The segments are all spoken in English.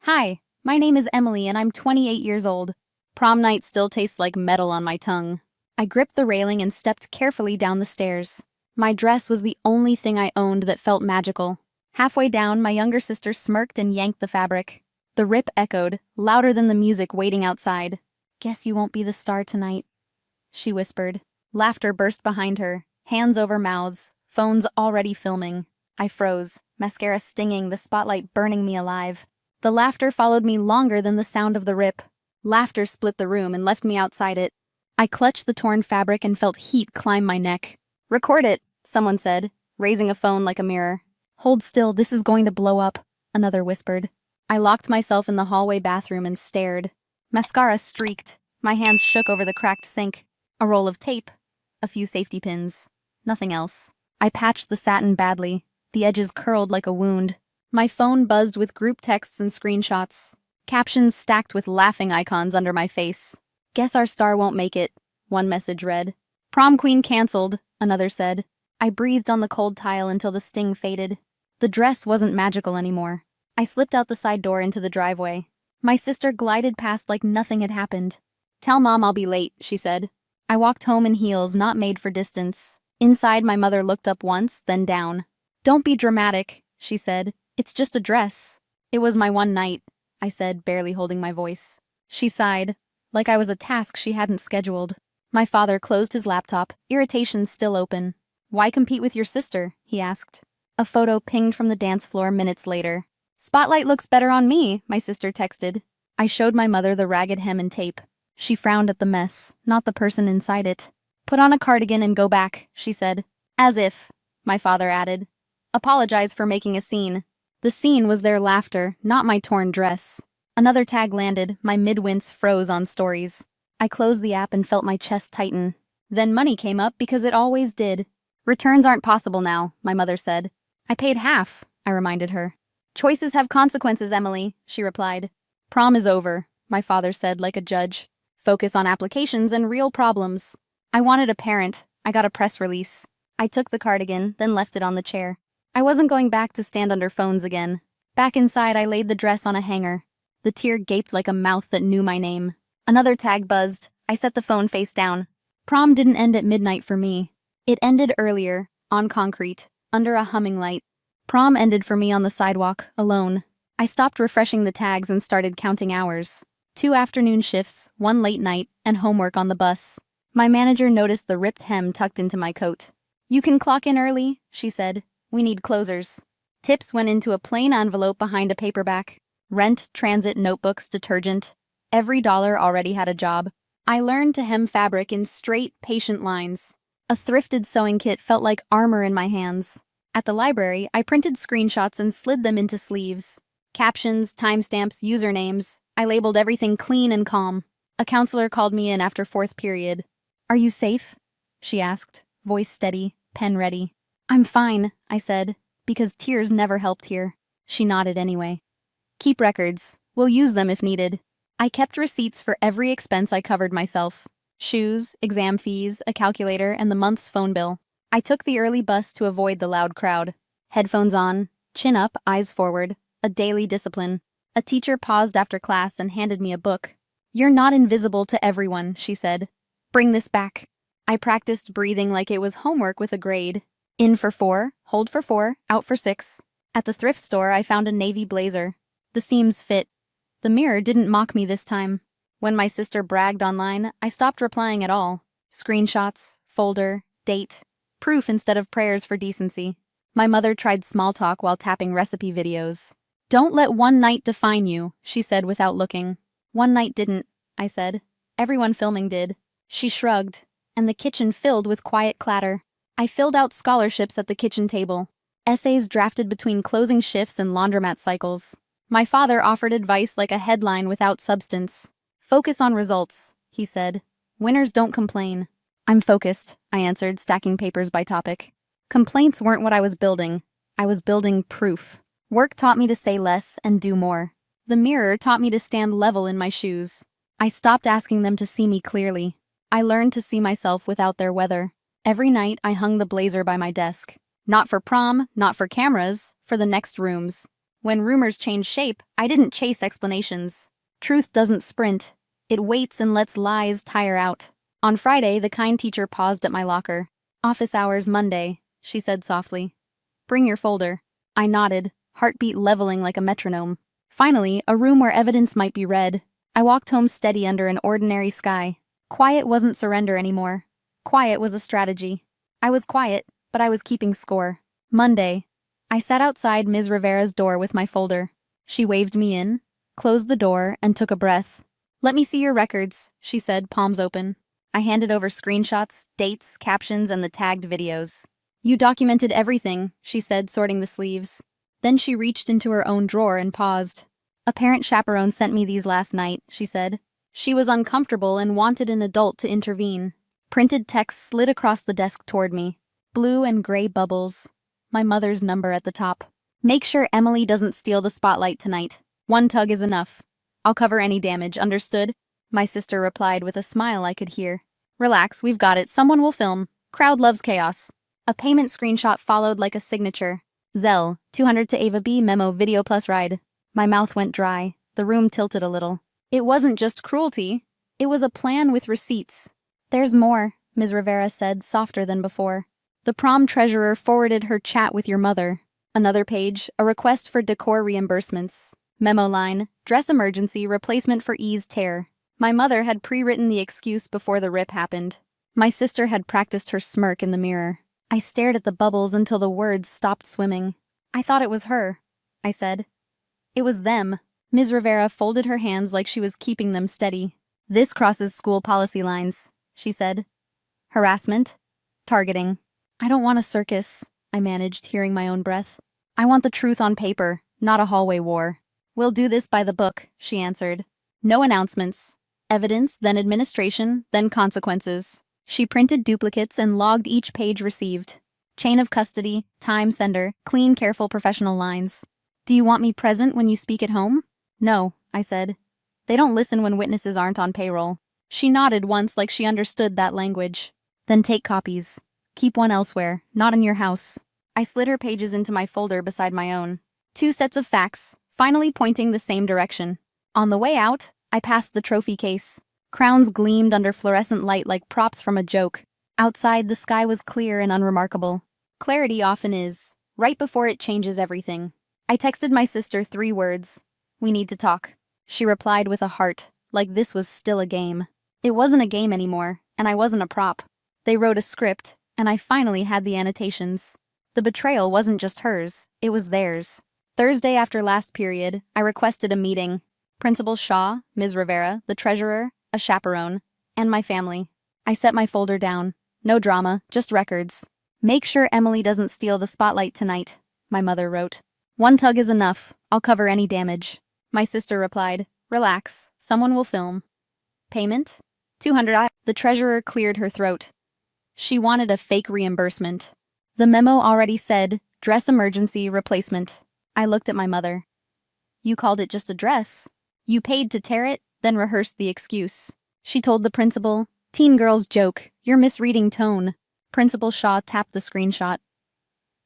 Hi, my name is Emily and I'm 28 years old. Prom night still tastes like metal on my tongue. I gripped the railing and stepped carefully down the stairs. My dress was the only thing I owned that felt magical. Halfway down, my younger sister smirked and yanked the fabric. The rip echoed, louder than the music waiting outside. "Guess you won't be the star tonight," she whispered. Laughter burst behind her, hands over mouths, phones already filming. I froze, mascara stinging, the spotlight burning me alive. The laughter followed me longer than the sound of the rip. Laughter split the room and left me outside it. I clutched the torn fabric and felt heat climb my neck. "Record it," someone said, raising a phone like a mirror. "Hold still, this is going to blow up," another whispered. I locked myself in the hallway bathroom and stared. Mascara streaked. My hands shook over the cracked sink. A roll of tape. A few safety pins. Nothing else. I patched the satin badly. The edges curled like a wound. My phone buzzed with group texts and screenshots. Captions stacked with laughing icons under my face. "Guess our star won't make it," one message read. "Prom queen canceled," another said. I breathed on the cold tile until the sting faded. The dress wasn't magical anymore. I slipped out the side door into the driveway. My sister glided past like nothing had happened. "Tell Mom I'll be late," she said. I walked home in heels not made for distance. Inside, my mother looked up once, then down. "Don't be dramatic," she said. "It's just a dress." "It was my one night," I said, barely holding my voice. She sighed, like I was a task she hadn't scheduled. My father closed his laptop, irritation still open. "Why compete with your sister?" he asked. A photo pinged from the dance floor minutes later. "Spotlight looks better on me," my sister texted. I showed my mother the ragged hem and tape. She frowned at the mess, not the person inside it. "Put on a cardigan and go back," she said. "As if," my father added. "Apologize for making a scene." The scene was their laughter, not my torn dress. Another tag landed, my mid-wince froze on stories. I closed the app and felt my chest tighten. Then money came up because it always did. "Returns aren't possible now," my mother said. "I paid half," I reminded her. "Choices have consequences, Emily," she replied. "Prom is over," my father said like a judge. "Focus on applications and real problems." I wanted a parent. I got a press release. I took the cardigan, then left it on the chair. I wasn't going back to stand under phones again. Back inside, I laid the dress on a hanger. The tear gaped like a mouth that knew my name. Another tag buzzed. I set the phone face down. Prom didn't end at midnight for me. It ended earlier, on concrete, under a humming light. Prom ended for me on the sidewalk, alone. I stopped refreshing the tags and started counting hours. 2 afternoon shifts, 1 late night, and homework on the bus. My manager noticed the ripped hem tucked into my coat. "You can clock in early," she said. "We need closers." Tips went into a plain envelope behind a paperback. Rent, transit, notebooks, detergent. Every dollar already had a job. I learned to hem fabric in straight, patient lines. A thrifted sewing kit felt like armor in my hands. At the library, I printed screenshots and slid them into sleeves. Captions, timestamps, usernames. I labeled everything clean and calm. A counselor called me in after 4th period. "Are you safe?" she asked, voice steady, pen ready. "I'm fine," I said, because tears never helped here. She nodded anyway. "Keep records. We'll use them if needed." I kept receipts for every expense I covered myself. Shoes, exam fees, a calculator, and the month's phone bill. I took the early bus to avoid the loud crowd. Headphones on, chin up, eyes forward, a daily discipline. A teacher paused after class and handed me a book. "You're not invisible to everyone," she said. "Bring this back." I practiced breathing like it was homework with a grade. In for 4, hold for 4, out for 6. At the thrift store, I found a navy blazer. The seams fit. The mirror didn't mock me this time. When my sister bragged online, I stopped replying at all. Screenshots, folder, date. Proof instead of prayers for decency. My mother tried small talk while tapping recipe videos. "Don't let one night define you," she said without looking. "One night didn't," I said. "Everyone filming did." She shrugged, and the kitchen filled with quiet clatter. I filled out scholarships at the kitchen table. Essays drafted between closing shifts and laundromat cycles. My father offered advice like a headline without substance. "Focus on results," he said. "Winners don't complain." "I'm focused," I answered, stacking papers by topic. Complaints weren't what I was building. I was building proof. Work taught me to say less and do more. The mirror taught me to stand level in my shoes. I stopped asking them to see me clearly. I learned to see myself without their weather. Every night, I hung the blazer by my desk. Not for prom, not for cameras, for the next rooms. When rumors change shape, I didn't chase explanations. Truth doesn't sprint. It waits and lets lies tire out. On Friday, the kind teacher paused at my locker. "Office hours Monday," she said softly. "Bring your folder." I nodded, heartbeat leveling like a metronome. Finally, a room where evidence might be read. I walked home steady under an ordinary sky. Quiet wasn't surrender anymore. Quiet was a strategy. I was quiet, but I was keeping score. Monday. I sat outside Ms. Rivera's door with my folder. She waved me in, closed the door, and took a breath. "Let me see your records," she said, palms open. I handed over screenshots, dates, captions, and the tagged videos. "You documented everything," she said, sorting the sleeves. Then she reached into her own drawer and paused. "A parent chaperone sent me these last night," she said. She was uncomfortable and wanted an adult to intervene. Printed text slid across the desk toward me. Blue and gray bubbles. My mother's number at the top. "Make sure Emily doesn't steal the spotlight tonight. One tug is enough. I'll cover any damage, understood?" My sister replied with a smile I could hear. "Relax, we've got it. Someone will film. Crowd loves chaos." A payment screenshot followed like a signature. Zelle, 200 to Ava B. Memo video plus ride. My mouth went dry. The room tilted a little. It wasn't just cruelty. It was a plan with receipts. "There's more," Ms. Rivera said, softer than before. "The prom treasurer forwarded her chat with your mother." Another page, a request for decor reimbursements. Memo line, "Dress emergency, replacement for ease tear." My mother had pre-written the excuse before the rip happened. My sister had practiced her smirk in the mirror. I stared at the bubbles until the words stopped swimming. "I thought it was her," I said. "It was them." Ms. Rivera folded her hands like she was keeping them steady. "This crosses school policy lines," she said. "Harassment. Targeting." "I don't want a circus," I managed, hearing my own breath. "I want the truth on paper, not a hallway war." "We'll do this by the book," she answered. "No announcements. Evidence, then administration, then consequences." She printed duplicates and logged each page received. Chain of custody, time sender, clean, careful, professional lines. "Do you want me present when you speak at home?" "No," I said. "They don't listen when witnesses aren't on payroll." She nodded once like she understood that language. "Then take copies. Keep one elsewhere, not in your house." I slid her pages into my folder beside my own. 2 sets of facts, finally pointing the same direction. On the way out, I passed the trophy case. Crowns gleamed under fluorescent light like props from a joke. Outside, the sky was clear and unremarkable. Clarity often is, right before it changes everything. I texted my sister 3 words. "We need to talk." She replied with a heart, like this was still a game. It wasn't a game anymore, and I wasn't a prop. They wrote a script, and I finally had the annotations. The betrayal wasn't just hers, it was theirs. Thursday after last period, I requested a meeting. Principal Shaw, Ms. Rivera, the treasurer, a chaperone, and my family. I set my folder down. No drama, just records. "Make sure Emily doesn't steal the spotlight tonight," my mother wrote. "One tug is enough. I'll cover any damage." My sister replied, "Relax, someone will film." "Payment? 200. The treasurer cleared her throat. She wanted a fake reimbursement. The memo already said, "Dress emergency, replacement." I looked at my mother. "You called it just a dress. You paid to tear it, then rehearsed the excuse." She told the principal, "Teen girls joke, you're misreading tone." Principal Shaw tapped the screenshot.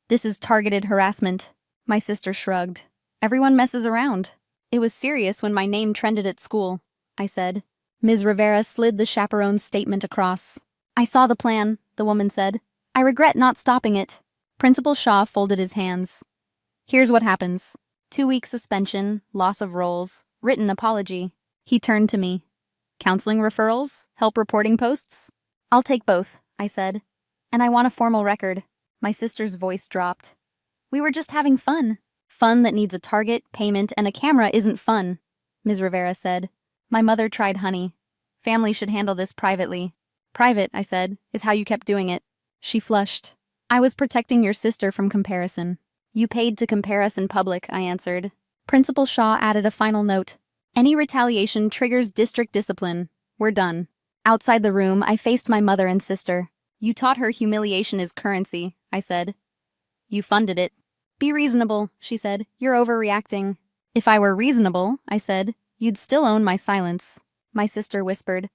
"This is targeted harassment." My sister shrugged. "Everyone messes around." "It was serious when my name trended at school," I said. Ms. Rivera slid the chaperone's statement across. "I saw the plan," the woman said. "I regret not stopping it." Principal Shaw folded his hands. "Here's what happens. 2-week suspension, loss of roles, written apology." He turned to me. "Counseling referrals? Help reporting posts?" "I'll take both," I said. "And I want a formal record." My sister's voice dropped. "We were just having fun." "Fun that needs a target, payment, and a camera isn't fun," Ms. Rivera said. My mother tried honey. "Family should handle this privately." "Private," I said, "is how you kept doing it." She flushed. "I was protecting your sister from comparison." "You paid to compare us in public," I answered. Principal Shaw added a final note. "Any retaliation triggers district discipline. We're done." Outside the room, I faced my mother and sister. "You taught her humiliation is currency," I said. "You funded it." "Be reasonable," she said. "You're overreacting." "If I were reasonable," I said, "you'd still own my silence." My sister whispered,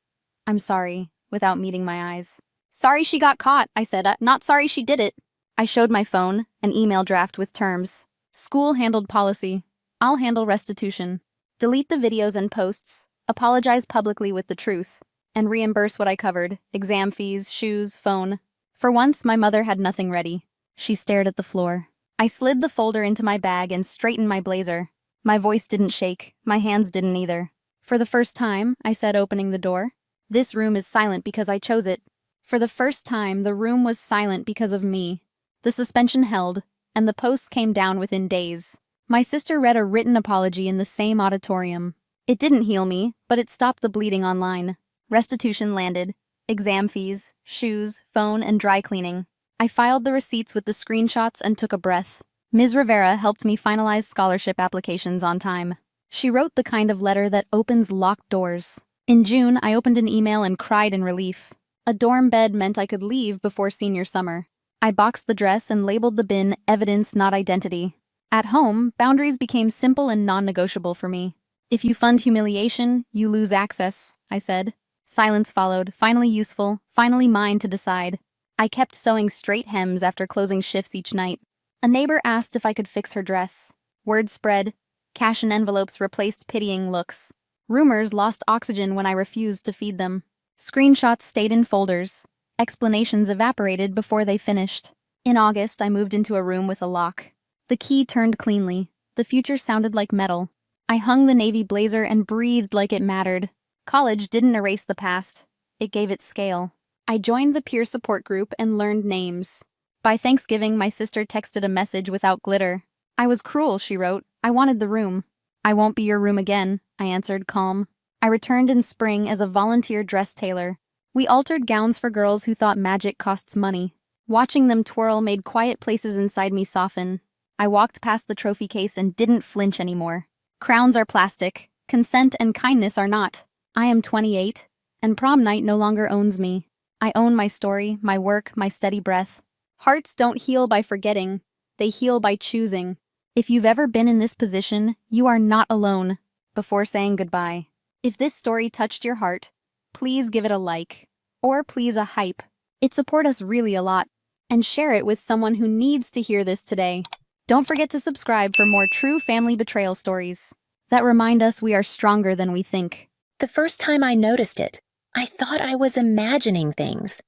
"I'm sorry," without meeting my eyes. "Sorry she got caught," I said. "Not sorry she did it." I showed my phone, an email draft with terms. "School handled policy. I'll handle restitution. Delete the videos and posts, apologize publicly with the truth, and reimburse what I covered: exam fees, shoes, phone. For once, my mother had nothing ready. She stared at the floor. I slid the folder into my bag and straightened my blazer. My voice didn't shake, my hands didn't either. For the first time, I said, opening the door, this room is silent because I chose it. For the first time, the room was silent because of me. The suspension held, and the posts came down within days. My sister read a written apology in the same auditorium. It didn't heal me, but it stopped the bleeding online. Restitution landed. Exam fees, shoes, phone, and dry cleaning. I filed the receipts with the screenshots and took a breath. Ms. Rivera helped me finalize scholarship applications on time. She wrote the kind of letter that opens locked doors. In June, I opened an email and cried in relief. A dorm bed meant I could leave before senior summer. I boxed the dress and labeled the bin evidence, not identity. At home, boundaries became simple and non-negotiable for me. If you fund humiliation, you lose access, I said. Silence followed, finally useful, finally mine to decide. I kept sewing straight hems after closing shifts each night. A neighbor asked if I could fix her dress. Word spread. Cash and envelopes replaced pitying looks. Rumors lost oxygen when I refused to feed them. Screenshots stayed in folders. Explanations evaporated before they finished. In August, I moved into a room with a lock. The key turned cleanly. The future sounded like metal. I hung the navy blazer and breathed like it mattered. College didn't erase the past. It gave it scale. I joined the peer support group and learned names. By Thanksgiving, my sister texted a message without glitter. I was cruel, she wrote. I wanted the room. I won't be your room again, I answered, calm. I returned in spring as a volunteer dress tailor. We altered gowns for girls who thought magic costs money. Watching them twirl made quiet places inside me soften. I walked past the trophy case and didn't flinch anymore. Crowns are plastic. Consent and kindness are not. I am 28, and prom night no longer owns me. I own my story, my work, my steady breath. Hearts don't heal by forgetting. They heal by choosing. If you've ever been in this position, you are not alone. Before saying goodbye, if this story touched your heart, please give it a like, or please a hype. It supports us really a lot. And share it with someone who needs to hear this today. Don't forget to subscribe for more true family betrayal stories that remind us we are stronger than we think. The first time I noticed it, I thought I was imagining things.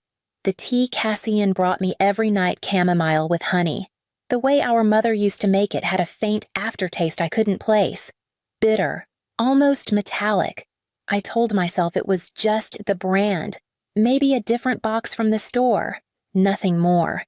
The tea Cassian brought me every night, chamomile with honey. The way our mother used to make it had a faint aftertaste I couldn't place. Bitter, almost metallic. I told myself it was just the brand, maybe a different box from the store, nothing more.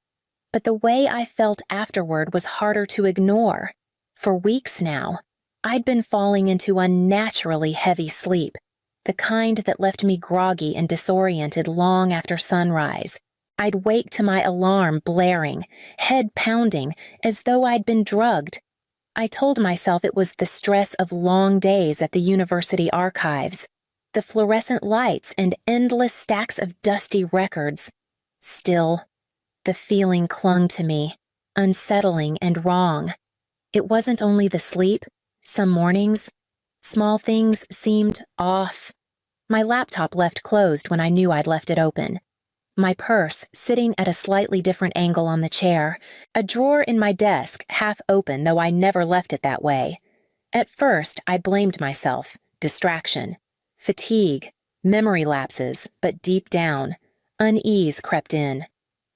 But the way I felt afterward was harder to ignore. For weeks now, I'd been falling into unnaturally heavy sleep, the kind that left me groggy and disoriented long after sunrise. I'd wake to my alarm blaring, head pounding, as though I'd been drugged. I told myself it was the stress of long days at the university archives, the fluorescent lights and endless stacks of dusty records. Still, the feeling clung to me, unsettling and wrong. It wasn't only the sleep. Some mornings, small things seemed off. My laptop left closed when I knew I'd left it open. My purse sitting at a slightly different angle on the chair, a drawer in my desk half open, though I never left it that way. At first, I blamed myself, distraction, fatigue, memory lapses, but deep down, unease crept in.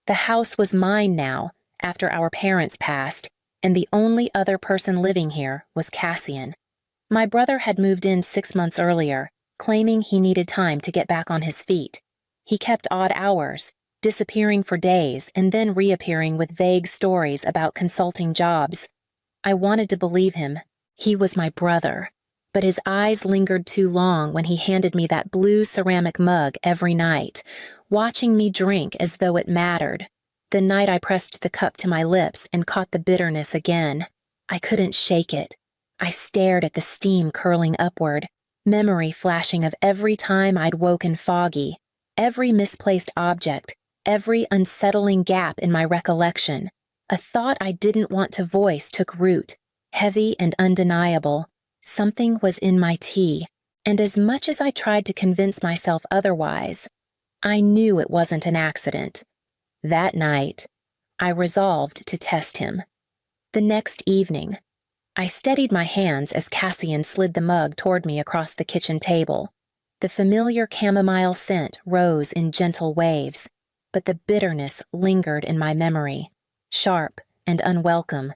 The house was mine now, after our parents passed, and the only other person living here was Cassian. My brother had moved in 6 months earlier, claiming he needed time to get back on his feet. He kept odd hours, disappearing for days and then reappearing with vague stories about consulting jobs. I wanted to believe him. He was my brother. But his eyes lingered too long when he handed me that blue ceramic mug every night, watching me drink as though it mattered. The night I pressed the cup to my lips and caught the bitterness again, I couldn't shake it. I stared at the steam curling upward, memory flashing of every time I'd woken foggy, every misplaced object, every unsettling gap in my recollection. A thought I didn't want to voice took root, heavy and undeniable. Something was in my tea, and as much as I tried to convince myself otherwise, I knew it wasn't an accident. That night, I resolved to test him. The next evening, I steadied my hands as Cassian slid the mug toward me across the kitchen table. The familiar chamomile scent rose in gentle waves, but the bitterness lingered in my memory, sharp and unwelcome.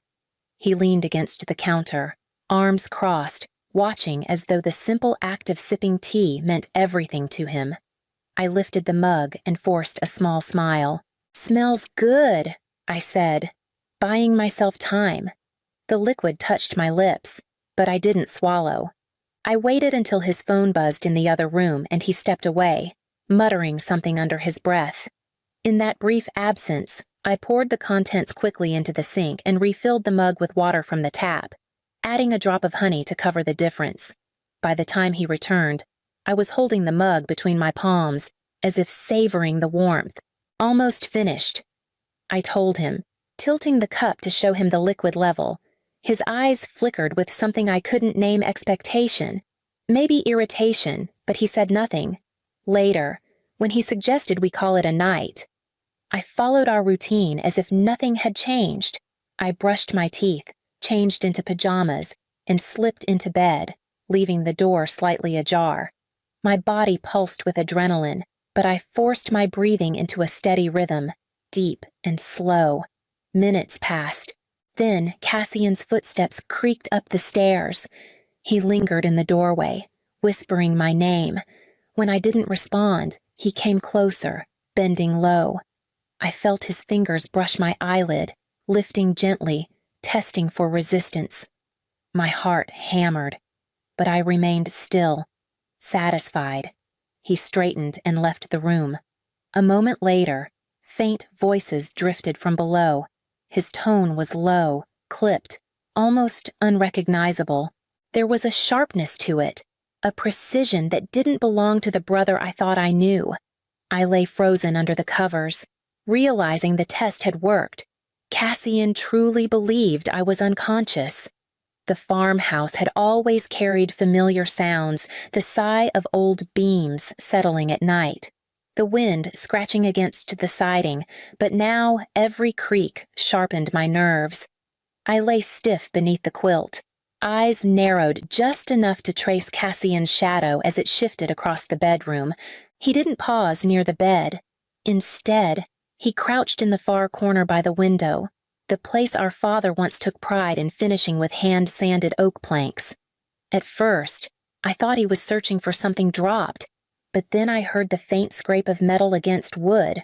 He leaned against the counter, arms crossed, watching as though the simple act of sipping tea meant everything to him. I lifted the mug and forced a small smile. "Smells good," I said, buying myself time. The liquid touched my lips, but I didn't swallow. I waited until his phone buzzed in the other room and he stepped away, muttering something under his breath. In that brief absence, I poured the contents quickly into the sink and refilled the mug with water from the tap, adding a drop of honey to cover the difference. By the time he returned, I was holding the mug between my palms, as if savoring the warmth. "Almost finished," I told him, tilting the cup to show him the liquid level. His eyes flickered with something I couldn't name: expectation, maybe irritation, but he said nothing. Later, when he suggested we call it a night, I followed our routine as if nothing had changed. I brushed my teeth, changed into pajamas, and slipped into bed, leaving the door slightly ajar. My body pulsed with adrenaline, but I forced my breathing into a steady rhythm, deep and slow. Minutes passed. Then Cassian's footsteps creaked up the stairs. He lingered in the doorway, whispering my name. When I didn't respond, he came closer, bending low. I felt his fingers brush my eyelid, lifting gently, testing for resistance. My heart hammered, but I remained still, satisfied. He straightened and left the room. A moment later, faint voices drifted from below. His tone was low, clipped, almost unrecognizable. There was a sharpness to it, a precision that didn't belong to the brother I thought I knew. I lay frozen under the covers, realizing the test had worked. Cassian truly believed I was unconscious. The farmhouse had always carried familiar sounds, the sigh of old beams settling at night, the wind scratching against the siding, but now every creak sharpened my nerves. I lay stiff beneath the quilt, eyes narrowed just enough to trace Cassian's shadow as it shifted across the bedroom. He didn't pause near the bed. Instead, he crouched in the far corner by the window, the place our father once took pride in finishing with hand-sanded oak planks. At first, I thought he was searching for something dropped, but then I heard the faint scrape of metal against wood.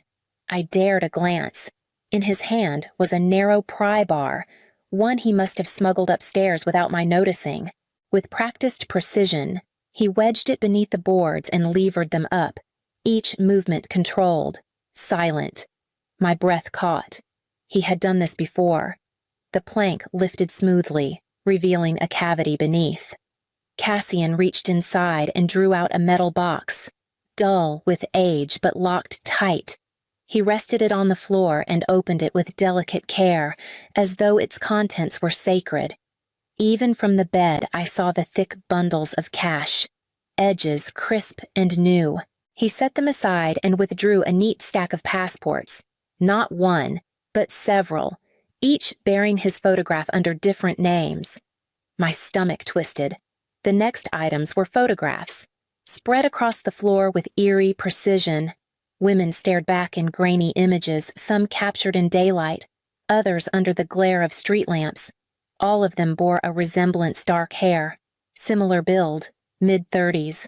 I dared a glance. In his hand was a narrow pry bar, one he must have smuggled upstairs without my noticing. With practiced precision, he wedged it beneath the boards and levered them up, each movement controlled, silent. My breath caught. He had done this before. The plank lifted smoothly, revealing a cavity beneath. Cassian reached inside and drew out a metal box, dull with age but locked tight. He rested it on the floor and opened it with delicate care, as though its contents were sacred. Even from the bed, I saw the thick bundles of cash, edges crisp and new. He set them aside and withdrew a neat stack of passports. Not one, but several, each bearing his photograph under different names. My stomach twisted. The next items were photographs, spread across the floor with eerie precision. Women stared back in grainy images, some captured in daylight, others under the glare of street lamps. All of them bore a resemblance: dark hair, similar build, mid-30s.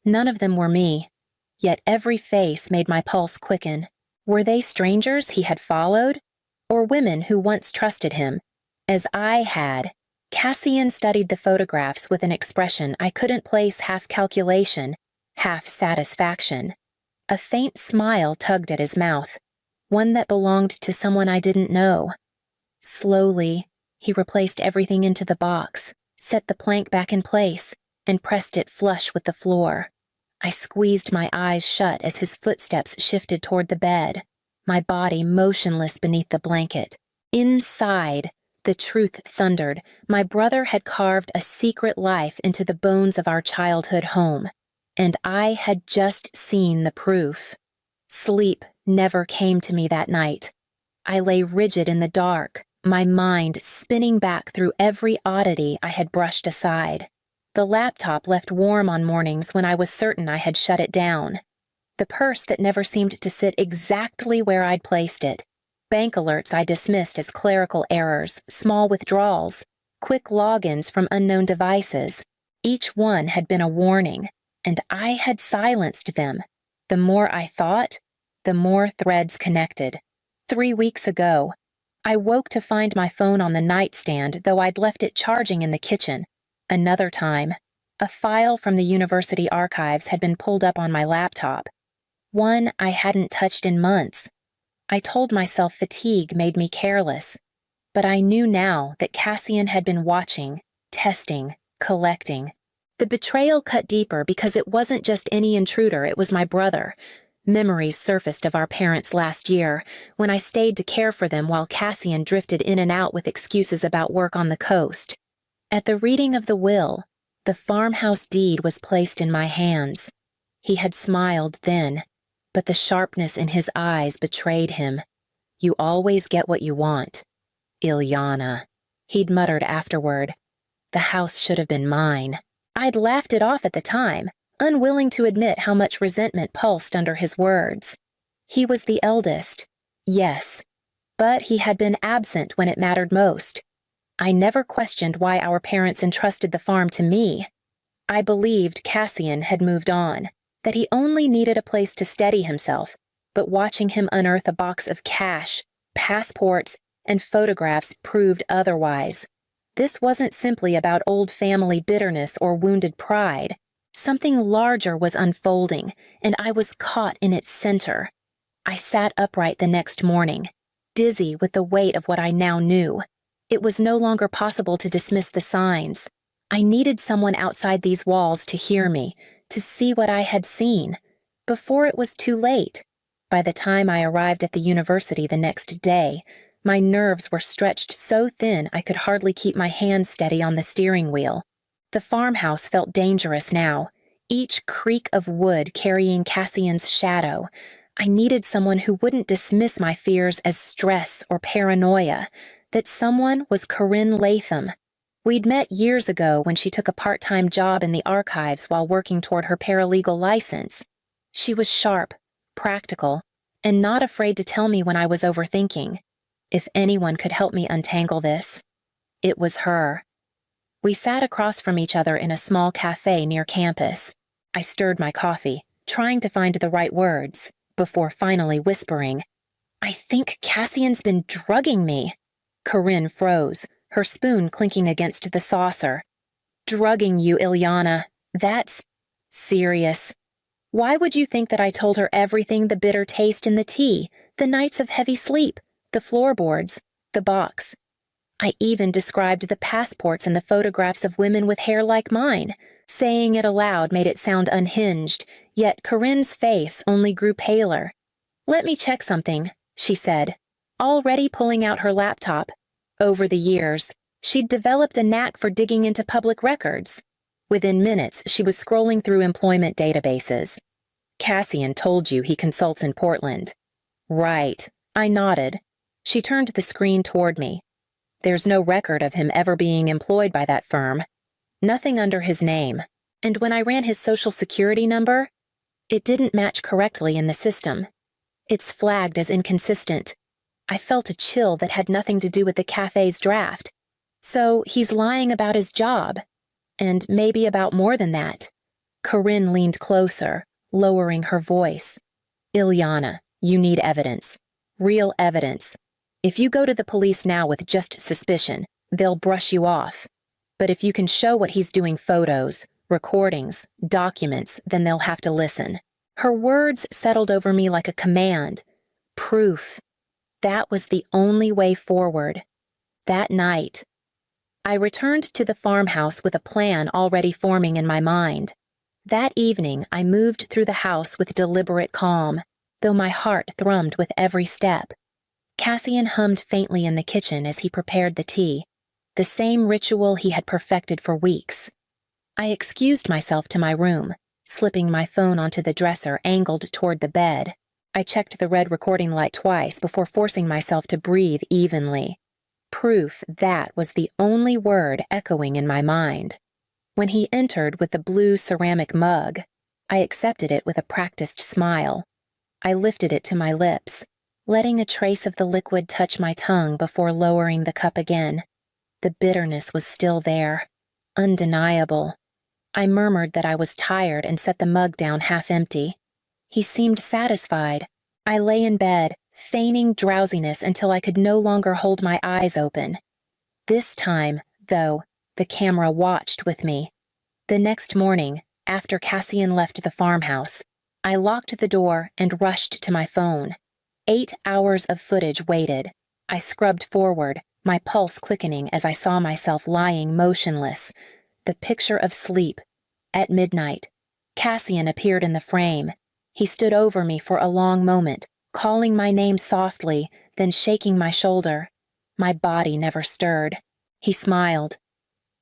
None of them were me, yet every face made my pulse quicken. Were they strangers he had followed, or women who once trusted him, as I had? Cassian studied the photographs with an expression I couldn't place, half calculation, half satisfaction. A faint smile tugged at his mouth, one that belonged to someone I didn't know. Slowly, he replaced everything into the box, set the plank back in place, and pressed it flush with the floor. I squeezed my eyes shut as his footsteps shifted toward the bed, my body motionless beneath the blanket. Inside, the truth thundered. My brother had carved a secret life into the bones of our childhood home, and I had just seen the proof. Sleep never came to me that night. I lay rigid in the dark, my mind spinning back through every oddity I had brushed aside. The laptop left warm on mornings when I was certain I had shut it down. The purse that never seemed to sit exactly where I'd placed it. Bank alerts I dismissed as clerical errors, small withdrawals, quick logins from unknown devices. Each one had been a warning, and I had silenced them. The more I thought, the more threads connected. 3 weeks ago, I woke to find my phone on the nightstand, though I'd left it charging in the kitchen. Another time, a file from the university archives had been pulled up on my laptop. One I hadn't touched in months. I told myself fatigue made me careless, but I knew now that Cassian had been watching, testing, collecting. The betrayal cut deeper because it wasn't just any intruder, it was my brother. Memories surfaced of our parents last year, when I stayed to care for them while Cassian drifted in and out with excuses about work on the coast. At the reading of the will, the farmhouse deed was placed in my hands. He had smiled then, but the sharpness in his eyes betrayed him. "You always get what you want. Ilyana," he'd muttered afterward. "The house should have been mine." I'd laughed it off at the time, unwilling to admit how much resentment pulsed under his words. He was the eldest, yes, but he had been absent when it mattered most. I never questioned why our parents entrusted the farm to me. I believed Cassian had moved on, that he only needed a place to steady himself, but watching him unearth a box of cash, passports, and photographs proved otherwise. This wasn't simply about old family bitterness or wounded pride. Something larger was unfolding, and I was caught in its center. I sat upright the next morning, dizzy with the weight of what I now knew. It was no longer possible to dismiss the signs. I needed someone outside these walls to hear me, to see what I had seen, before it was too late. By the time I arrived at the university the next day, my nerves were stretched so thin I could hardly keep my hands steady on the steering wheel. The farmhouse felt dangerous now, each creak of wood carrying Cassian's shadow. I needed someone who wouldn't dismiss my fears as stress or paranoia. That someone was Corinne Latham. We'd met years ago when she took a part-time job in the archives while working toward her paralegal license. She was sharp, practical, and not afraid to tell me when I was overthinking. If anyone could help me untangle this, it was her. We sat across from each other in a small cafe near campus. I stirred my coffee, trying to find the right words, before finally whispering, "I think Cassian's been drugging me." Corinne froze, her spoon clinking against the saucer. "Drugging you, Ilyana. That's serious. Why would you think that I told her everything, the bitter taste in the tea, the nights of heavy sleep, the floorboards, the box? I even described the passports and the photographs of women with hair like mine. Saying it aloud made it sound unhinged, yet Corinne's face only grew paler. "Let me check something," she said, already pulling out her laptop. Over the years, she'd developed a knack for digging into public records. Within minutes, she was scrolling through employment databases. "Cassian told you he consults in Portland." "Right." I nodded. She turned the screen toward me. "There's no record of him ever being employed by that firm. Nothing under his name. And when I ran his social security number, it didn't match correctly in the system. It's flagged as inconsistent." I felt a chill that had nothing to do with the cafe's draft. So he's lying about his job. And maybe about more than that. Corinne leaned closer, lowering her voice. "Ilyana, you need evidence. Real evidence. If you go to the police now with just suspicion, they'll brush you off. But if you can show what he's doing, photos, recordings, documents, then they'll have to listen." Her words settled over me like a command. Proof. That was the only way forward. That night, I returned to the farmhouse with a plan already forming in my mind. That evening, I moved through the house with deliberate calm, though my heart thrummed with every step. Cassian hummed faintly in the kitchen as he prepared the tea, the same ritual he had perfected for weeks. I excused myself to my room, slipping my phone onto the dresser angled toward the bed. I checked the red recording light twice before forcing myself to breathe evenly. Proof that was the only word echoing in my mind. When he entered with the blue ceramic mug, I accepted it with a practiced smile. I lifted it to my lips, letting a trace of the liquid touch my tongue before lowering the cup again. The bitterness was still there, undeniable. I murmured that I was tired and set the mug down half empty. He seemed satisfied. I lay in bed, feigning drowsiness until I could no longer hold my eyes open. This time, though, the camera watched with me. The next morning, after Cassian left the farmhouse, I locked the door and rushed to my phone. 8 hours of footage waited. I scrubbed forward, my pulse quickening as I saw myself lying motionless. The picture of sleep. At midnight, Cassian appeared in the frame. He stood over me for a long moment, calling my name softly, then shaking my shoulder. My body never stirred. He smiled.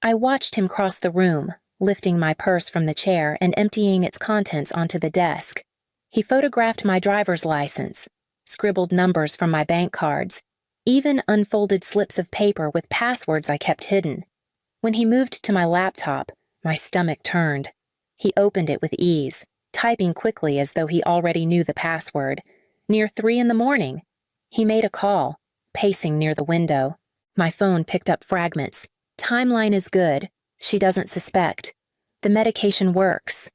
I watched him cross the room, lifting my purse from the chair and emptying its contents onto the desk. He photographed my driver's license, scribbled numbers from my bank cards, even unfolded slips of paper with passwords I kept hidden. When he moved to my laptop, my stomach turned. He opened it with ease, typing quickly as though he already knew the password. Near 3 a.m, he made a call, pacing near the window. My phone picked up fragments. Timeline is good. She doesn't suspect. The medication works.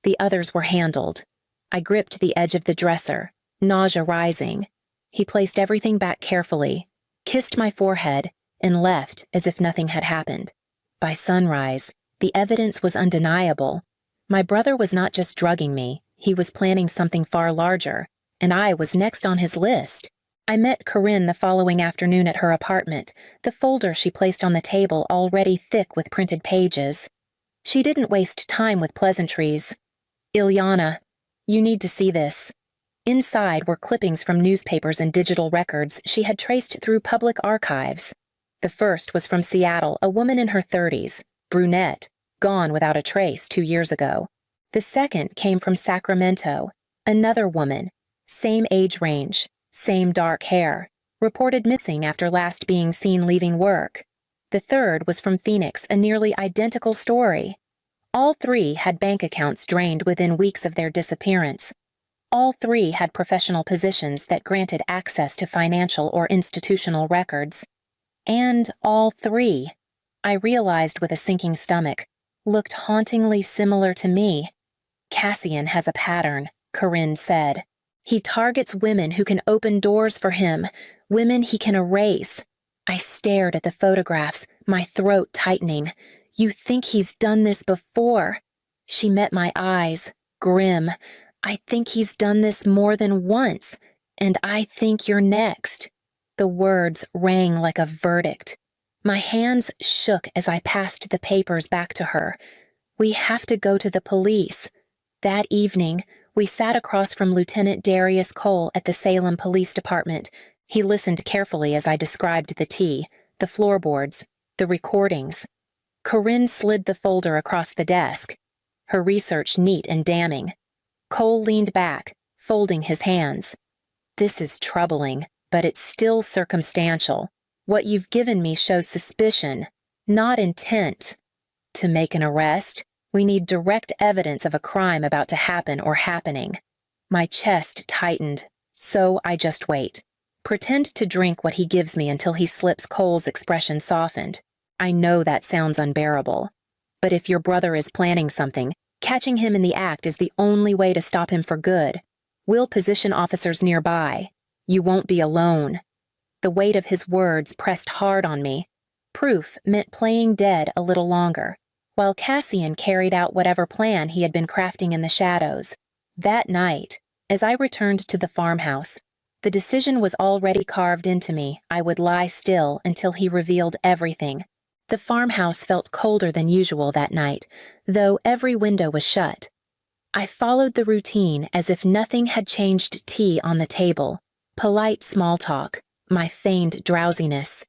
The others were handled. I gripped the edge of the dresser, nausea rising. He placed everything back carefully, kissed my forehead, and left as if nothing had happened. By sunrise, the evidence was undeniable. My brother was not just drugging me, he was planning something far larger, and I was next on his list. I met Corinne the following afternoon at her apartment, the folder she placed on the table already thick with printed pages. She didn't waste time with pleasantries. "Ilyana, you need to see this." Inside were clippings from newspapers and digital records she had traced through public archives. The first was from Seattle, a woman in her 30s, brunette, gone without a trace 2 years ago. The second came from Sacramento, another woman, same age range, same dark hair, reported missing after last being seen leaving work. The third was from Phoenix, a nearly identical story. All three had bank accounts drained within weeks of their disappearance. All three had professional positions that granted access to financial or institutional records. And all three, I realized with a sinking stomach, looked hauntingly similar to me. "Cassian has a pattern," Corinne said. "He targets women who can open doors for him, women he can erase." I stared at the photographs, my throat tightening. "You think he's done this before?" She met my eyes, grim. "I think he's done this more than once, and I think you're next." The words rang like a verdict. My hands shook as I passed the papers back to her. "We have to go to the police." That evening, we sat across from Lieutenant Darius Cole at the Salem Police Department. He listened carefully as I described the tea, the floorboards, the recordings. Corinne slid the folder across the desk, her research neat and damning. Cole leaned back, folding his hands. "This is troubling, but it's still circumstantial. What you've given me shows suspicion, not intent. To make an arrest, we need direct evidence of a crime about to happen or happening." My chest tightened, so I just wait. Pretend to drink what he gives me until he slips. Cole's expression softened. "I know that sounds unbearable. But if your brother is planning something, catching him in the act is the only way to stop him for good. We'll position officers nearby. You won't be alone." The weight of his words pressed hard on me. Proof meant playing dead a little longer, while Cassian carried out whatever plan he had been crafting in the shadows. That night, as I returned to the farmhouse, the decision was already carved into me. I would lie still until he revealed everything. The farmhouse felt colder than usual that night, though every window was shut. I followed the routine as if nothing had changed. Tea on the table, polite small talk, my feigned drowsiness.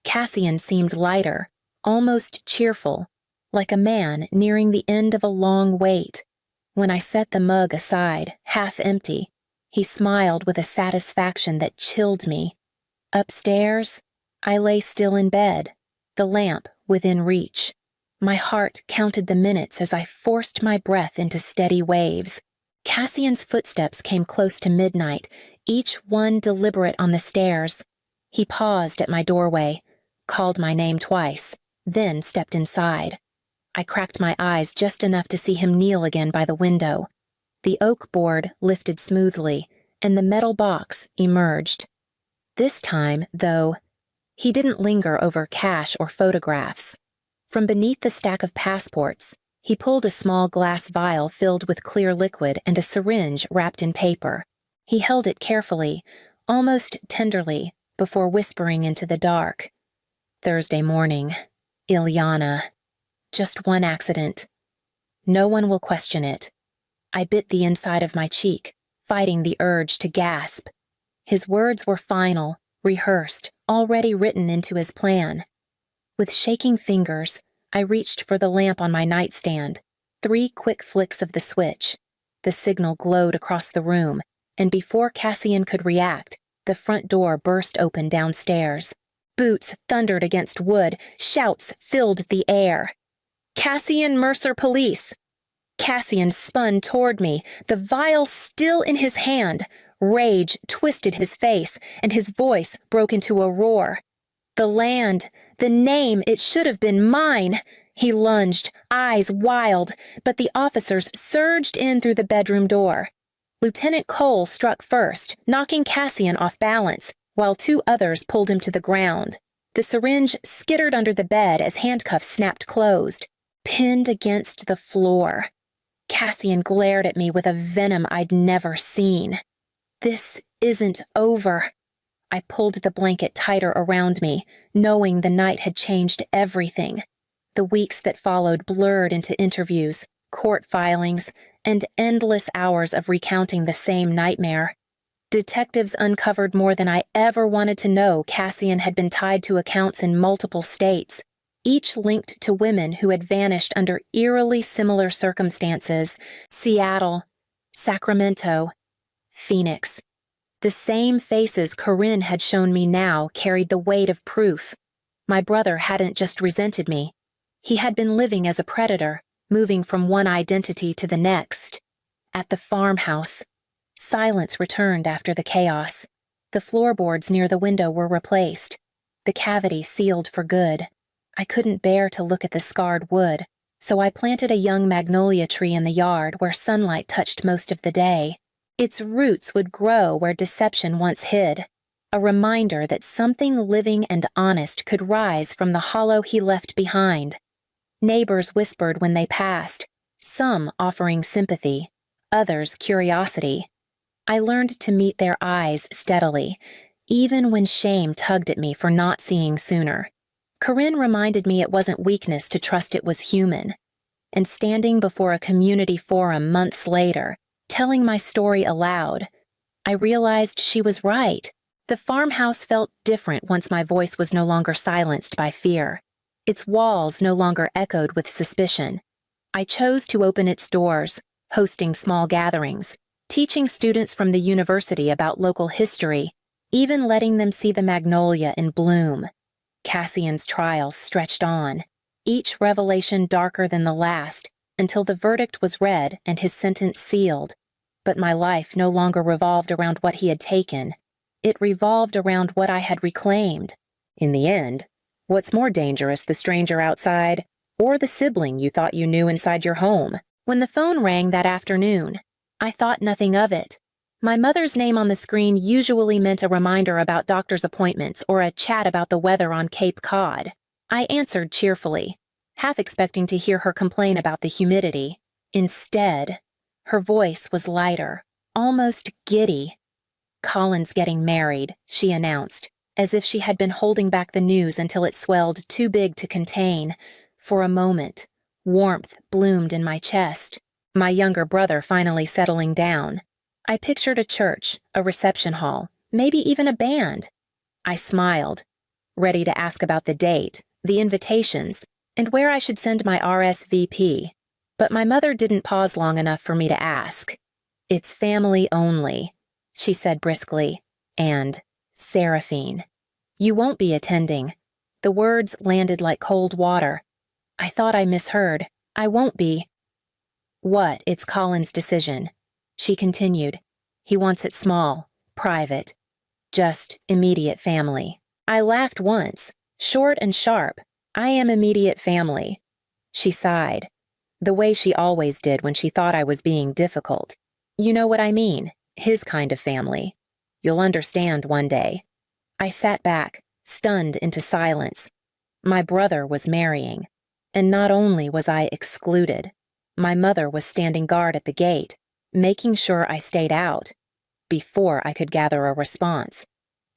Cassian seemed lighter, almost cheerful, like a man nearing the end of a long wait. When I set the mug aside, half empty, he smiled with a satisfaction that chilled me. Upstairs, I lay still in bed, the lamp within reach. My heart counted the minutes as I forced my breath into steady waves. Cassian's footsteps came close to midnight, each one deliberate on the stairs. He paused at my doorway, called my name twice, then stepped inside. I cracked my eyes just enough to see him kneel again by the window. The oak board lifted smoothly, and the metal box emerged. This time, though, he didn't linger over cash or photographs. From beneath the stack of passports, he pulled a small glass vial filled with clear liquid and a syringe wrapped in paper. He held it carefully, almost tenderly, before whispering into the dark. Thursday morning. Ilyana. Just one accident. No one will question it. I bit the inside of my cheek, fighting the urge to gasp. His words were final, rehearsed, already written into his plan. With shaking fingers, I reached for the lamp on my nightstand. 3 quick flicks of the switch. The signal glowed across the room, and before Cassian could react, the front door burst open downstairs. Boots thundered against wood, shouts filled the air. "Cassian Mercer Police!" Cassian spun toward me, the vial still in his hand. Rage twisted his face, and his voice broke into a roar. "The land, the name, it should have been mine!" He lunged, eyes wild, but the officers surged in through the bedroom door. Lieutenant Cole struck first, knocking Cassian off balance, while 2 others pulled him to the ground. The syringe skittered under the bed as handcuffs snapped closed, pinned against the floor. Cassian glared at me with a venom I'd never seen. "This isn't over." I pulled the blanket tighter around me, knowing the night had changed everything. The weeks that followed blurred into interviews, court filings, and endless hours of recounting the same nightmare. Detectives uncovered more than I ever wanted to know. Cassian had been tied to accounts in multiple states, each linked to women who had vanished under eerily similar circumstances: Seattle, Sacramento, Phoenix. The same faces Corinne had shown me now carried the weight of proof. My brother hadn't just resented me. He had been living as a predator, moving from one identity to the next. At the farmhouse, silence returned after the chaos. The floorboards near the window were replaced, the cavity sealed for good. I couldn't bear to look at the scarred wood, so I planted a young magnolia tree in the yard where sunlight touched most of the day. Its roots would grow where deception once hid, a reminder that something living and honest could rise from the hollow he left behind. Neighbors whispered when they passed, some offering sympathy, others curiosity. I learned to meet their eyes steadily, even when shame tugged at me for not seeing sooner. Corinne reminded me it wasn't weakness to trust it was human. And standing before a community forum months later, telling my story aloud, I realized she was right. The farmhouse felt different once my voice was no longer silenced by fear. Its walls no longer echoed with suspicion. I chose to open its doors, hosting small gatherings, teaching students from the university about local history, even letting them see the magnolia in bloom. Cassian's trial stretched on, each revelation darker than the last, until the verdict was read and his sentence sealed. But my life no longer revolved around what he had taken. It revolved around what I had reclaimed. In the end, what's more dangerous, the stranger outside, or the sibling you thought you knew inside your home? When the phone rang that afternoon, I thought nothing of it. My mother's name on the screen usually meant a reminder about doctor's appointments or a chat about the weather on Cape Cod. I answered cheerfully, half expecting to hear her complain about the humidity. Instead, her voice was lighter, almost giddy. "Colin's getting married," she announced, as if she had been holding back the news until it swelled too big to contain. For a moment, warmth bloomed in my chest. My younger brother finally settling down. I pictured a church, a reception hall, maybe even a band. I smiled, ready to ask about the date, the invitations, and where I should send my RSVP. But my mother didn't pause long enough for me to ask. "It's family only," she said briskly, and Seraphine. You won't be attending. The words landed like cold water. I thought I misheard. I won't be. What? It's Colin's decision. She continued. He wants it small, private, just immediate family. I laughed once, short and sharp. I am immediate family. She sighed, the way she always did when she thought I was being difficult. You know what I mean, his kind of family. You'll understand one day. I sat back, stunned into silence. My brother was marrying, and not only was I excluded, my mother was standing guard at the gate, making sure I stayed out, before I could gather a response.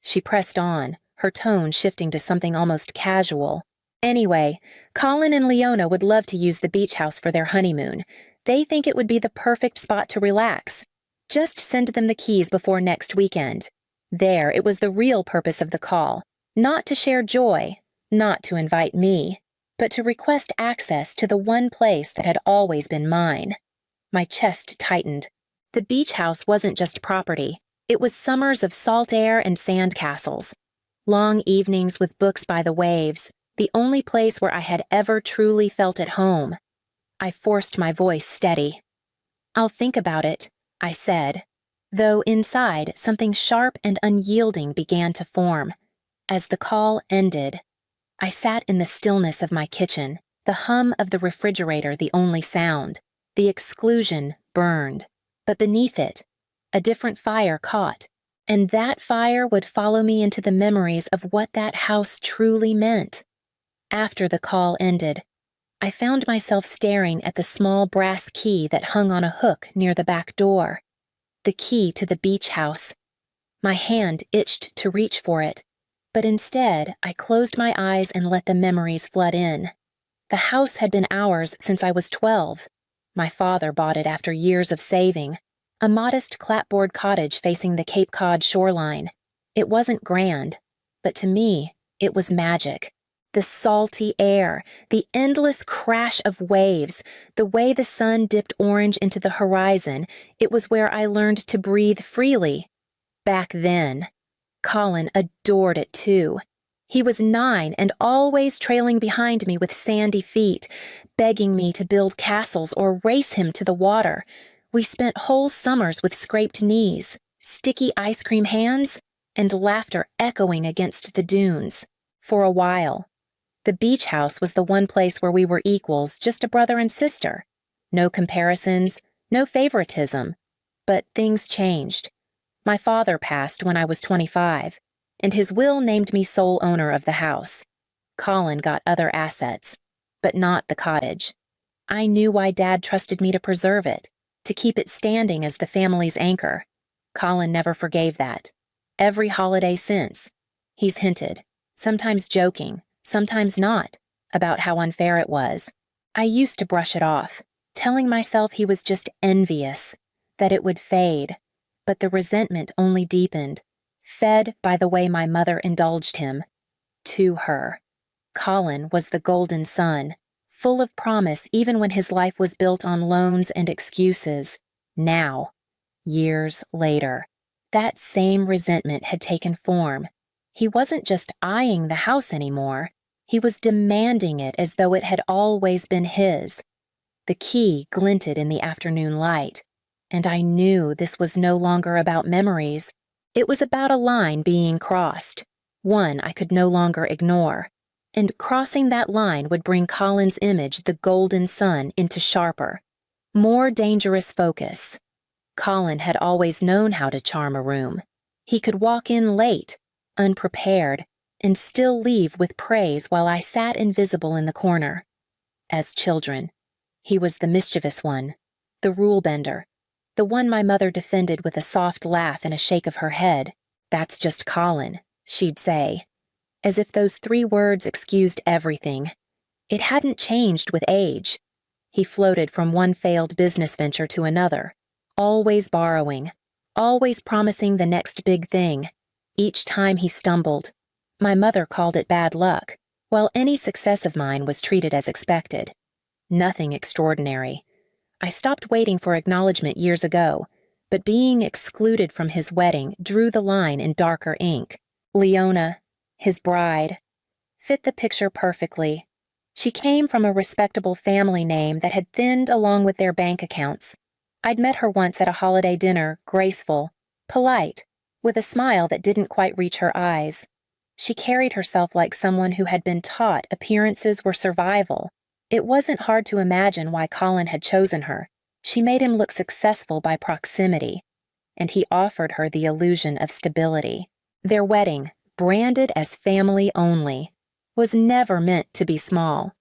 She pressed on, her tone shifting to something almost casual. Anyway, Colin and Leona would love to use the beach house for their honeymoon. They think it would be the perfect spot to relax. Just send them the keys before next weekend. There, it was the real purpose of the call. Not to share joy, not to invite me, but to request access to the one place that had always been mine. My chest tightened. The beach house wasn't just property. It was summers of salt air and sand castles. Long evenings with books by the waves, the only place where I had ever truly felt at home. I forced my voice steady. I'll think about it, I said, though inside something sharp and unyielding began to form. As the call ended, I sat in the stillness of my kitchen, the hum of the refrigerator the only sound. The exclusion burned, but beneath it, a different fire caught, and that fire would follow me into the memories of what that house truly meant. After the call ended, I found myself staring at the small brass key that hung on a hook near the back door. The key to the beach house. My hand itched to reach for it, but instead I closed my eyes and let the memories flood in. The house had been ours since I was 12. My father bought it after years of saving. A modest clapboard cottage facing the Cape Cod shoreline. It wasn't grand, but to me, it was magic. The salty air, the endless crash of waves, the way the sun dipped orange into the horizon, it was where I learned to breathe freely. Back then. Colin adored it too. He was 9 and always trailing behind me with sandy feet, begging me to build castles or race him to the water. We spent whole summers with scraped knees, sticky ice cream hands, and laughter echoing against the dunes. For a while. The beach house was the one place where we were equals, just a brother and sister. No comparisons, no favoritism. But things changed. My father passed when I was 25, and his will named me sole owner of the house. Colin got other assets, but not the cottage. I knew why Dad trusted me to preserve it, to keep it standing as the family's anchor. Colin never forgave that. Every holiday since. He's hinted, sometimes joking, sometimes not, about how unfair it was. I used to brush it off, telling myself he was just envious, that it would fade. But the resentment only deepened, fed by the way my mother indulged him. To her. Colin was the golden son, full of promise even when his life was built on loans and excuses. Now, years later, that same resentment had taken form. He wasn't just eyeing the house anymore. He was demanding it as though it had always been his. The key glinted in the afternoon light, and I knew this was no longer about memories. It was about a line being crossed, one I could no longer ignore. And crossing that line would bring Colin's image, the golden sun, into sharper, more dangerous focus. Colin had always known how to charm a room. He could walk in late, unprepared, and still leave with praise while I sat invisible in the corner. As children, he was the mischievous one, the rule-bender, the one my mother defended with a soft laugh and a shake of her head. That's just Colin, she'd say. As if those 3 words excused everything. It hadn't changed with age. He floated from one failed business venture to another, always borrowing, always promising the next big thing. Each time he stumbled, my mother called it bad luck, while any success of mine was treated as expected. Nothing extraordinary. I stopped waiting for acknowledgement years ago, but being excluded from his wedding drew the line in darker ink. Leona, his bride, fit the picture perfectly. She came from a respectable family name that had thinned along with their bank accounts. I'd met her once at a holiday dinner, graceful, polite, with a smile that didn't quite reach her eyes. She carried herself like someone who had been taught appearances were survival. It wasn't hard to imagine why Colin had chosen her. She made him look successful by proximity, and he offered her the illusion of stability. Their wedding, branded as family only, was never meant to be small.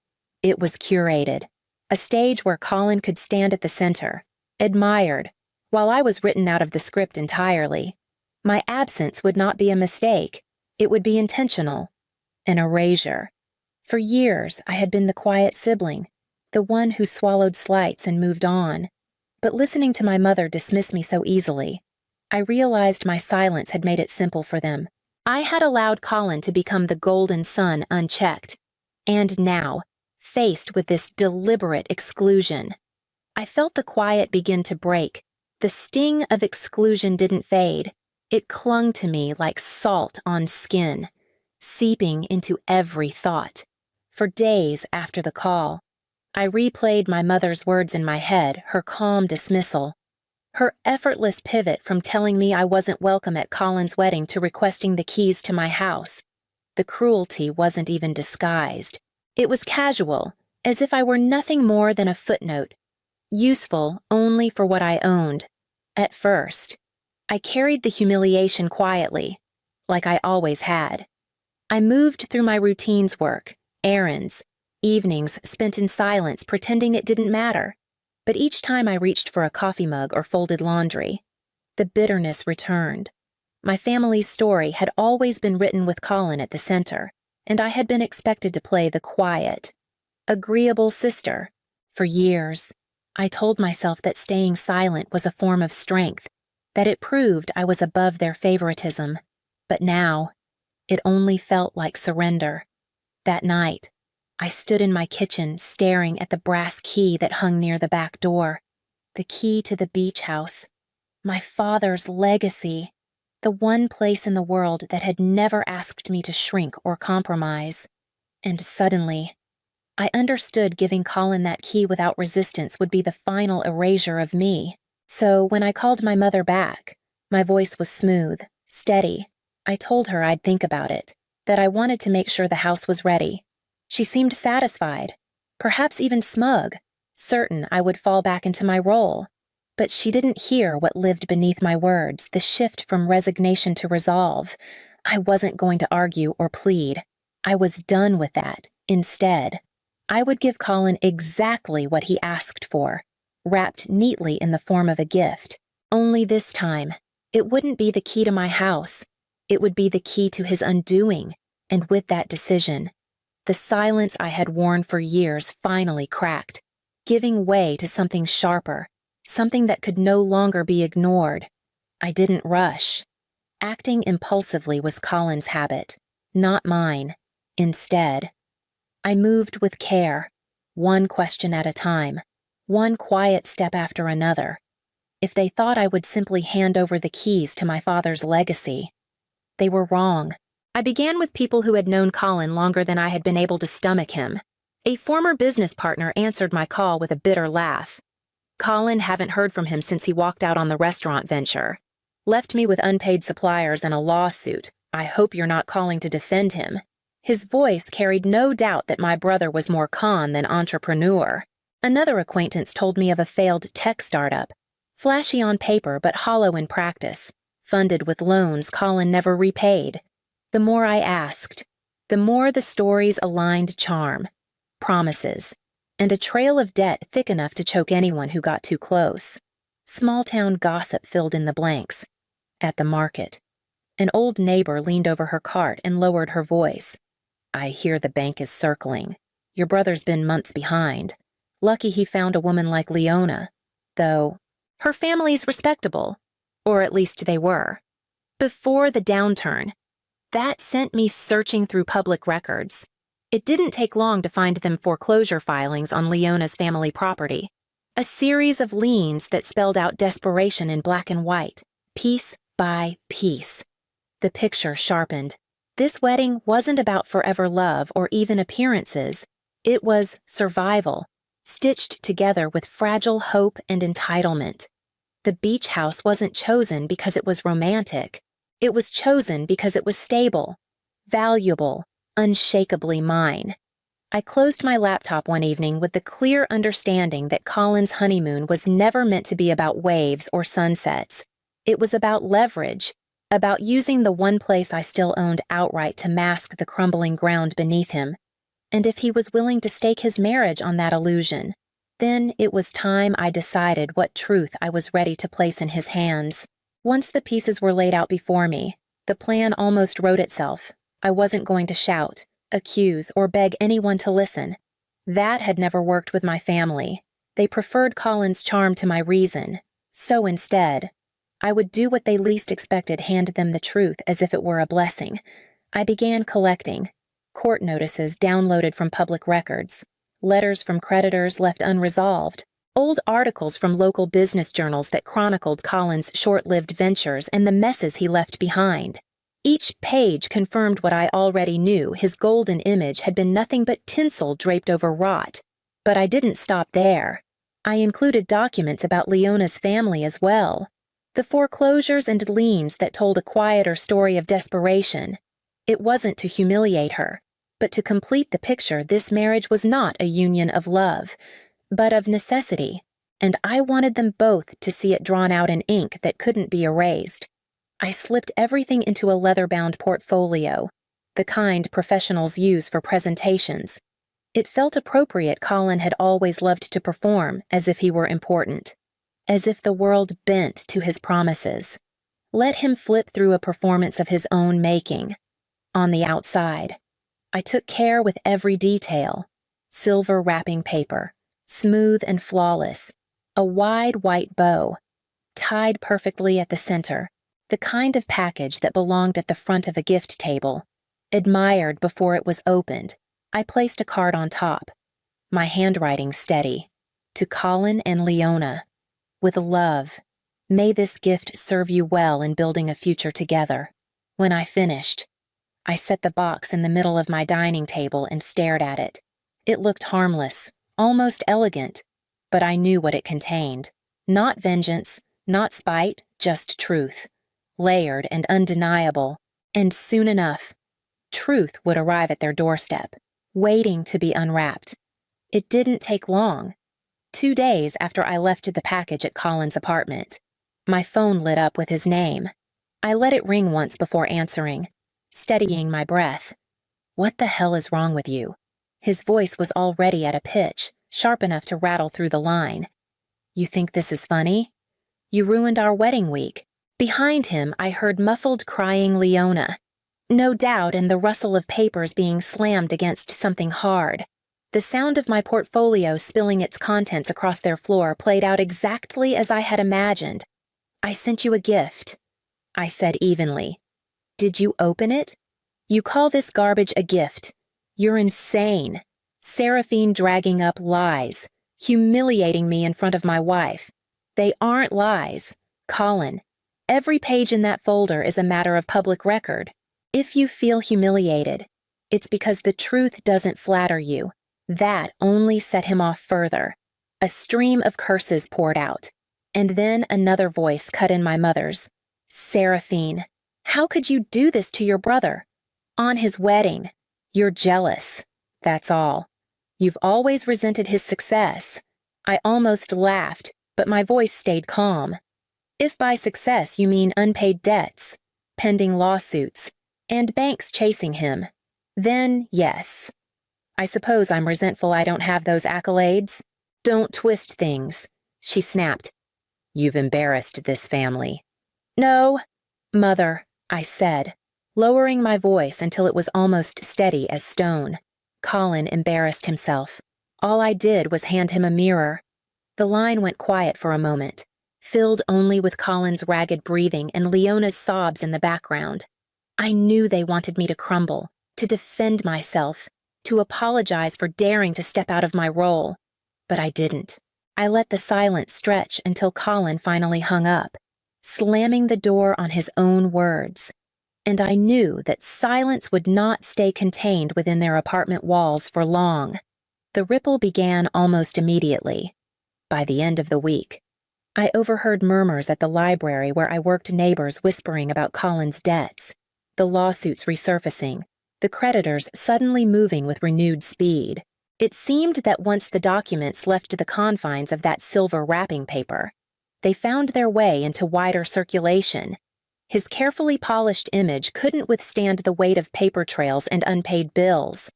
It was curated, a stage where Colin could stand at the center, admired, while I was written out of the script entirely. My absence would not be a mistake. It would be intentional, an erasure. For years, I had been the quiet sibling, the one who swallowed slights and moved on. But listening to my mother dismiss me so easily, I realized my silence had made it simple for them. I had allowed Colin to become the golden son unchecked, and now, faced with this deliberate exclusion, I felt the quiet begin to break. The sting of exclusion didn't fade. It clung to me like salt on skin, seeping into every thought. For days after the call, I replayed my mother's words in my head, her calm dismissal, her effortless pivot from telling me I wasn't welcome at Colin's wedding to requesting the keys to my house. The cruelty wasn't even disguised. It was casual, as if I were nothing more than a footnote, useful only for what I owned. At first, I carried the humiliation quietly, like I always had. I moved through my routine's work, errands, evenings spent in silence pretending it didn't matter. But each time I reached for a coffee mug or folded laundry, the bitterness returned. My family's story had always been written with Colin at the center, and I had been expected to play the quiet, agreeable sister. For years, I told myself that staying silent was a form of strength, that it proved I was above their favoritism. But now, it only felt like surrender. That night, I stood in my kitchen staring at the brass key that hung near the back door, the key to the beach house, my father's legacy, the one place in the world that had never asked me to shrink or compromise. And suddenly, I understood giving Colin that key without resistance would be the final erasure of me. So when I called my mother back, my voice was smooth, steady. I told her I'd think about it, that I wanted to make sure the house was ready. She seemed satisfied, perhaps even smug, certain I would fall back into my role. But she didn't hear what lived beneath my words, the shift from resignation to resolve. I wasn't going to argue or plead. I was done with that. Instead, I would give Colin exactly what he asked for, wrapped neatly in the form of a gift. Only this time, it wouldn't be the key to my house. It would be the key to his undoing, and with that decision, the silence I had worn for years finally cracked, giving way to something sharper, something that could no longer be ignored. I didn't rush. Acting impulsively was Colin's habit, not mine. Instead, I moved with care, one question at a time, one quiet step after another. If they thought I would simply hand over the keys to my father's legacy, they were wrong. I began with people who had known Colin longer than I had been able to stomach him. A former business partner answered my call with a bitter laugh. Colin hadn't heard from him since he walked out on the restaurant venture. Left me with unpaid suppliers and a lawsuit. I hope you're not calling to defend him. His voice carried no doubt that my brother was more con than entrepreneur. Another acquaintance told me of a failed tech startup, flashy on paper but hollow in practice, funded with loans Colin never repaid. The more I asked, the more the stories aligned charm, promises, and a trail of debt thick enough to choke anyone who got too close. Small-town gossip filled in the blanks. At the market, an old neighbor leaned over her cart and lowered her voice. "I hear the bank is circling. Your brother's been months behind. Lucky he found a woman like Leona, though her family's respectable, or at least they were. Before the downturn, that sent me searching through public records. It didn't take long to find them foreclosure filings on Leona's family property. A series of liens that spelled out desperation in black and white, piece by piece. The picture sharpened. This wedding wasn't about forever love or even appearances. It was survival, stitched together with fragile hope and entitlement. The beach house wasn't chosen because it was romantic. It was chosen because it was stable, valuable, unshakably mine. I closed my laptop one evening with the clear understanding that Colin's honeymoon was never meant to be about waves or sunsets. It was about leverage, about using the one place I still owned outright to mask the crumbling ground beneath him. And if he was willing to stake his marriage on that illusion, then it was time I decided what truth I was ready to place in his hands. Once the pieces were laid out before me, the plan almost wrote itself. I wasn't going to shout, accuse, or beg anyone to listen. That had never worked with my family. They preferred Colin's charm to my reason. So instead, I would do what they least expected, hand them the truth as if it were a blessing. I began collecting court notices downloaded from public records, letters from creditors left unresolved, old articles from local business journals that chronicled Colin's short-lived ventures and the messes he left behind. Each page confirmed what I already knew: his golden image had been nothing but tinsel draped over rot. But I didn't stop there. I included documents about Leona's family as well. The foreclosures and liens that told a quieter story of desperation. It wasn't to humiliate her, but to complete the picture. This marriage was not a union of love, but of necessity, and I wanted them both to see it drawn out in ink that couldn't be erased. I slipped everything into a leather-bound portfolio, the kind professionals use for presentations. It felt appropriate. Colin had always loved to perform, as if he were important, as if the world bent to his promises. Let him flip through a performance of his own making. On the outside, I took care with every detail: silver wrapping paper, smooth and flawless, a wide white bow, tied perfectly at the center, the kind of package that belonged at the front of a gift table. Admired before it was opened, I placed a card on top, my handwriting steady: to Colin and Leona. With love, may this gift serve you well in building a future together. When I finished, I set the box in the middle of my dining table and stared at it. It looked harmless, almost elegant, but I knew what it contained. Not vengeance, not spite, just truth. Layered and undeniable, and soon enough, truth would arrive at their doorstep, waiting to be unwrapped. It didn't take long. 2 days after I left the package at Colin's apartment, my phone lit up with his name. I let it ring once before answering, steadying my breath. "What the hell is wrong with you?" His voice was already at a pitch, sharp enough to rattle through the line. "You think this is funny? You ruined our wedding week." Behind him, I heard muffled crying Leona. No doubt, and the rustle of papers being slammed against something hard. The sound of my portfolio spilling its contents across their floor played out exactly as I had imagined. "I sent you a gift," I said evenly. "Did you open it? You call this garbage a gift? You're insane." Seraphine dragging up lies, humiliating me in front of my wife. They aren't lies. Colin, every page in that folder is a matter of public record. If you feel humiliated, it's because the truth doesn't flatter you. That only set him off further. A stream of curses poured out, and then another voice cut in my mother's. "Seraphine, how could you do this to your brother? On his wedding. You're jealous. That's all. You've always resented his success." I almost laughed, but my voice stayed calm. "If by success you mean unpaid debts, pending lawsuits, and banks chasing him, then yes. I suppose I'm resentful I don't have those accolades." "Don't twist things," she snapped. "You've embarrassed this family." "No, Mother," I said, lowering my voice until it was almost steady as stone. Colin embarrassed himself. All I did was hand him a mirror. The line went quiet for a moment, filled only with Colin's ragged breathing and Leona's sobs in the background. I knew they wanted me to crumble, to defend myself, to apologize for daring to step out of my role. But I didn't. I let the silence stretch until Colin finally hung up, slamming the door on his own words. and I knew that silence would not stay contained within their apartment walls for long. The ripple began almost immediately. By the end of the week, I overheard murmurs at the library where I worked, neighbors whispering about Colin's debts, the lawsuits resurfacing, the creditors suddenly moving with renewed speed. It seemed that once the documents left the confines of that silver wrapping paper, they found their way into wider circulation. His carefully polished image couldn't withstand the weight of paper trails and unpaid bills.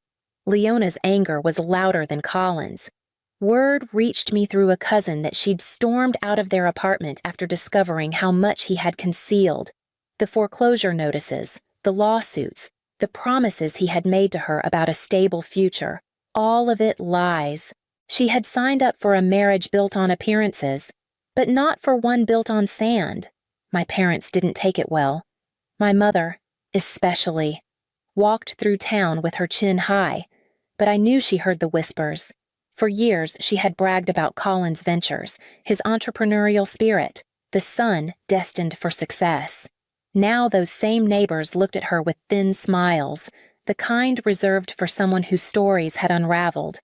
Leona's anger was louder than Colin's. Word reached me through a cousin that she'd stormed out of their apartment after discovering how much he had concealed. The foreclosure notices, the lawsuits, the promises he had made to her about a stable future, all of it lies. She had signed up for a marriage built on appearances, but not for one built on sand. My parents didn't take it well. My mother, especially, walked through town with her chin high, but I knew she heard the whispers. For years, she had bragged about Colin's ventures, his entrepreneurial spirit, the son destined for success. Now those same neighbors looked at her with thin smiles, the kind reserved for someone whose stories had unraveled.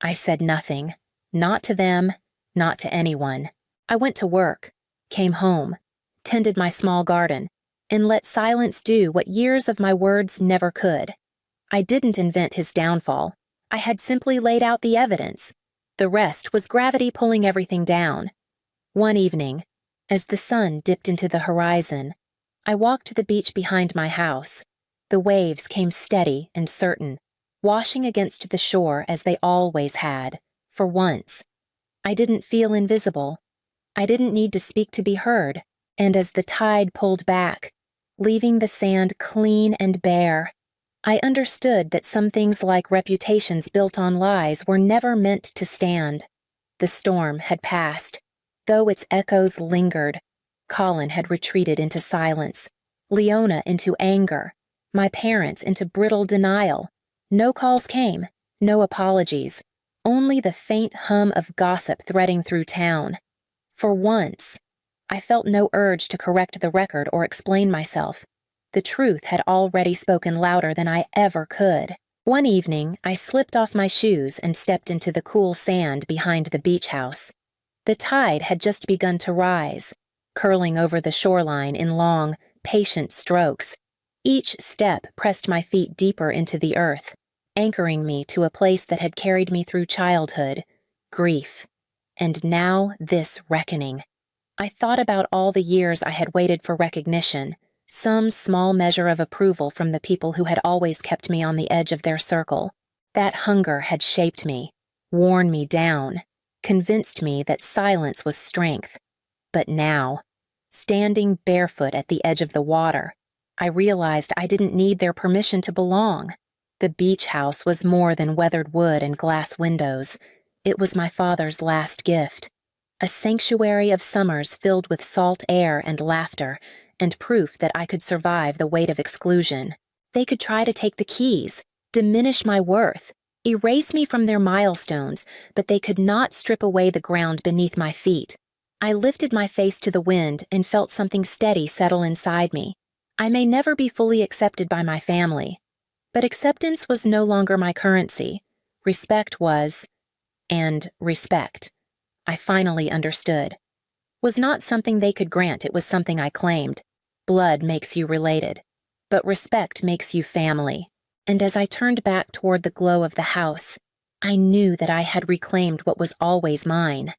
I said nothing, not to them, not to anyone. I went to work, came home, tended my small garden, and let silence do what years of my words never could. I didn't invent his downfall. I had simply laid out the evidence. The rest was gravity pulling everything down. One evening, as the sun dipped into the horizon, I walked to the beach behind my house. The waves came steady and certain, washing against the shore as they always had, for once. I didn't feel invisible. I didn't need to speak to be heard, and as the tide pulled back, leaving the sand clean and bare, I understood that some things like reputations built on lies were never meant to stand. The storm had passed, though its echoes lingered. Colin had retreated into silence, Leona into anger, my parents into brittle denial. No calls came, no apologies, only the faint hum of gossip threading through town. For once, I felt no urge to correct the record or explain myself. The truth had already spoken louder than I ever could. One evening, I slipped off my shoes and stepped into the cool sand behind the beach house. The tide had just begun to rise, curling over the shoreline in long, patient strokes. Each step pressed my feet deeper into the earth, anchoring me to a place that had carried me through childhood, grief, and now this reckoning. I thought about all the years I had waited for recognition, some small measure of approval from the people who had always kept me on the edge of their circle. That hunger had shaped me, worn me down, convinced me that silence was strength. But now, standing barefoot at the edge of the water, I realized I didn't need their permission to belong. The beach house was more than weathered wood and glass windows. It was my father's last gift, a sanctuary of summers filled with salt air and laughter, and proof that I could survive the weight of exclusion. They could try to take the keys, diminish my worth, erase me from their milestones, but they could not strip away the ground beneath my feet. I lifted my face to the wind and felt something steady settle inside me. I may never be fully accepted by my family, but acceptance was no longer my currency. Respect was, and respect, I finally understood, was not something they could grant. It was something I claimed. Blood makes you related, but respect makes you family. And as I turned back toward the glow of the house, I knew that I had reclaimed what was always mine.